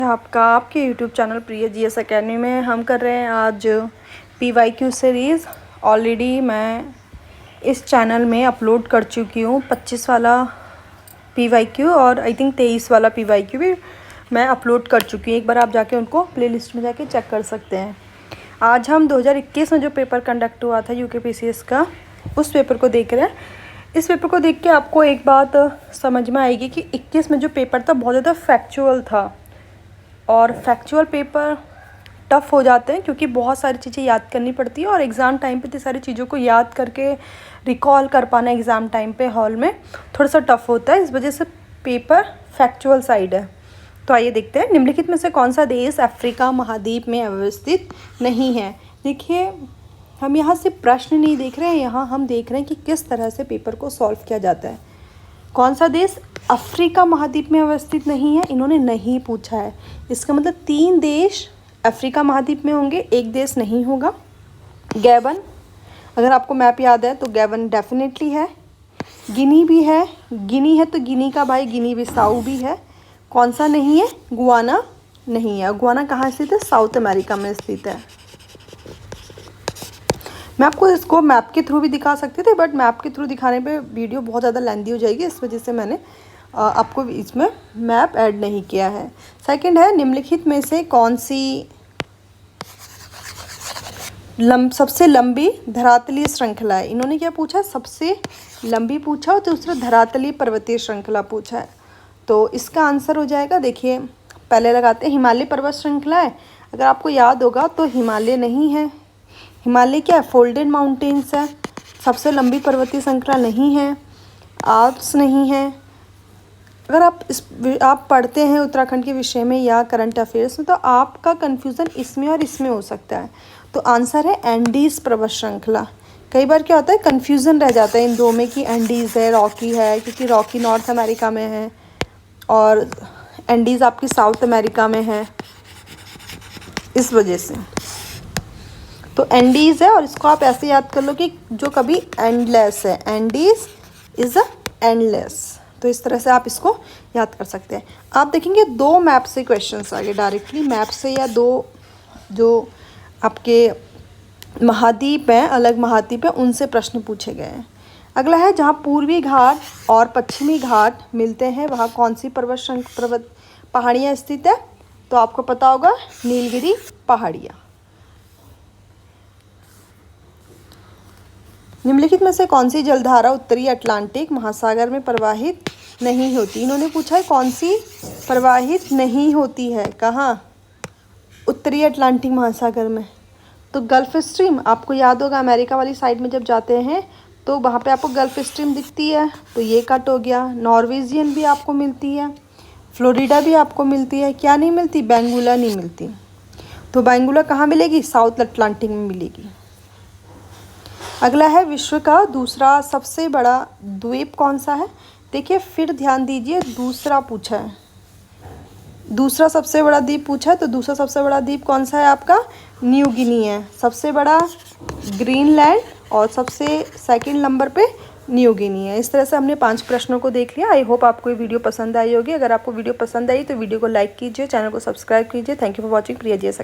आपका आपके YouTube channel प्रिया GS academy में हम कर रहे हैं आज PYQ सीरीज़। ऑलरेडी मैं इस चैनल में अपलोड कर चुकी हूँ 25 वाला PYQ और आई थिंक 23 वाला PYQ भी मैं अपलोड कर चुकी हूँ। एक बार आप जाके उनको प्लेलिस्ट में जाके चेक कर सकते हैं। आज हम 2021 में जो पेपर कंडक्ट हुआ था UKPCS का, उस पेपर को देख रहे हैं। इस पेपर को देख के आपको एक बात समझ में आएगी कि 21 में जो पेपर था बहुत ज़्यादा फैक्चुअल था, और फैक्चुअल पेपर टफ़ हो जाते हैं क्योंकि बहुत सारी चीज़ें याद करनी पड़ती है और एग्ज़ाम टाइम पे इतनी सारी चीज़ों को याद करके रिकॉल कर पाना एग्ज़ाम टाइम पे हॉल में थोड़ा सा टफ़ होता है। इस वजह से पेपर फैक्चुअल साइड है। तो आइए देखते हैं, निम्नलिखित में से कौन सा देश अफ्रीका महाद्वीप में अवस्थित नहीं है। देखिए, हम यहाँ से प्रश्न नहीं देख रहे हैं, यहाँ हम देख रहे हैं कि किस तरह से पेपर को सॉल्व किया जाता है। कौन सा देश अफ्रीका महाद्वीप में अवस्थित नहीं है, इन्होंने नहीं पूछा है। इसका मतलब 3 देश अफ्रीका महाद्वीप में होंगे, एक देश नहीं होगा। गैबन, अगर आपको मैप याद है तो गैबन डेफिनेटली है। गिनी भी है, गिनी है तो गिनी का भाई गिनी बिसाऊ भी है। कौन सा नहीं है? गुआना नहीं है। गुआना कहाँ स्थित है? साउथ अमेरिका में स्थित है। मैं आपको इसको मैप के थ्रू भी दिखा सकते थे, बट मैप के थ्रू दिखाने पे वीडियो बहुत ज़्यादा लेंदी हो जाएगी, इस वजह से मैंने आपको इसमें मैप ऐड नहीं किया है। सेकंड है, निम्नलिखित में से कौन सी सबसे लंबी धरातलीय श्रृंखला है। इन्होंने क्या पूछा? सबसे लंबी पूछा और दूसरा धरातलीय पर्वतीय श्रृंखला पूछा है। तो इसका आंसर हो जाएगा, देखिए पहले लगाते हैं, हिमालय पर्वत श्रृंखला है। अगर आपको याद होगा तो हिमालय नहीं है। हिमालय क्या है? फोल्डेड माउंटेन्स है। सबसे लंबी पर्वतीय श्रृंखला नहीं है। आल्प्स नहीं है। अगर आप पढ़ते हैं उत्तराखंड के विषय में या करंट अफेयर्स में, तो आपका कन्फ्यूज़न इसमें और इसमें हो सकता है। तो आंसर है एंडीज़ पर्वत श्रृंखला। कई बार क्या होता है, कन्फ्यूज़न रह जाता है इन दो में कि एंडीज़ है, रॉकी है, क्योंकि रॉकी नॉर्थ अमेरिका में है और एंडीज़ आपकी साउथ अमेरिका में है, इस वजह से। तो एंडीज़ है और इसको आप ऐसे याद कर लो कि जो कभी एंडलेस है, एंडीज़ इज़ अ एंडलेस। तो इस तरह से आप इसको याद कर सकते हैं। आप देखेंगे 2 मैप से क्वेश्चंस आगे, डायरेक्टली मैप से, या 2 जो आपके महाद्वीप हैं, अलग महाद्वीप हैं, उनसे प्रश्न पूछे गए हैं। अगला है, जहाँ पूर्वी घाट और पश्चिमी घाट मिलते हैं वहाँ कौन सी पर्वत पहाड़ियाँ स्थित है? तो आपको पता होगा, नीलगिरी पहाड़ियाँ। निम्नलिखित में से कौन सी जलधारा उत्तरी अटलांटिक महासागर में प्रवाहित नहीं होती? इन्होंने पूछा है कौन सी प्रवाहित नहीं होती है, कहाँ? उत्तरी अटलांटिक महासागर में। तो गल्फ स्ट्रीम, आपको याद होगा अमेरिका वाली साइड में जब जाते हैं तो वहाँ पे आपको गल्फ स्ट्रीम दिखती है, तो ये कट हो गया। नॉर्वेजियन भी आपको मिलती है, फ्लोरिडा भी आपको मिलती है। क्या नहीं मिलती? बेंगुला नहीं मिलती। तो बेंगुला कहाँ मिलेगी? साउथ अटलांटिक में मिलेगी। अगला है, विश्व का दूसरा सबसे बड़ा द्वीप कौन सा है? देखिए फिर ध्यान दीजिए, दूसरा पूछा है, दूसरा सबसे बड़ा द्वीप पूछा है। तो दूसरा सबसे बड़ा द्वीप कौन सा है आपका? न्यू गिनी है। सबसे बड़ा ग्रीनलैंड और सबसे सेकंड नंबर पे न्यू गिनी है। इस तरह से हमने 5 प्रश्नों को देख लिया। आई होप आपको ये वीडियो पसंद आई होगी। अगर आपको वीडियो पसंद आई तो वीडियो को लाइक कीजिए, चैनल को सब्सक्राइब कीजिए। Thank you for watching Priya GS।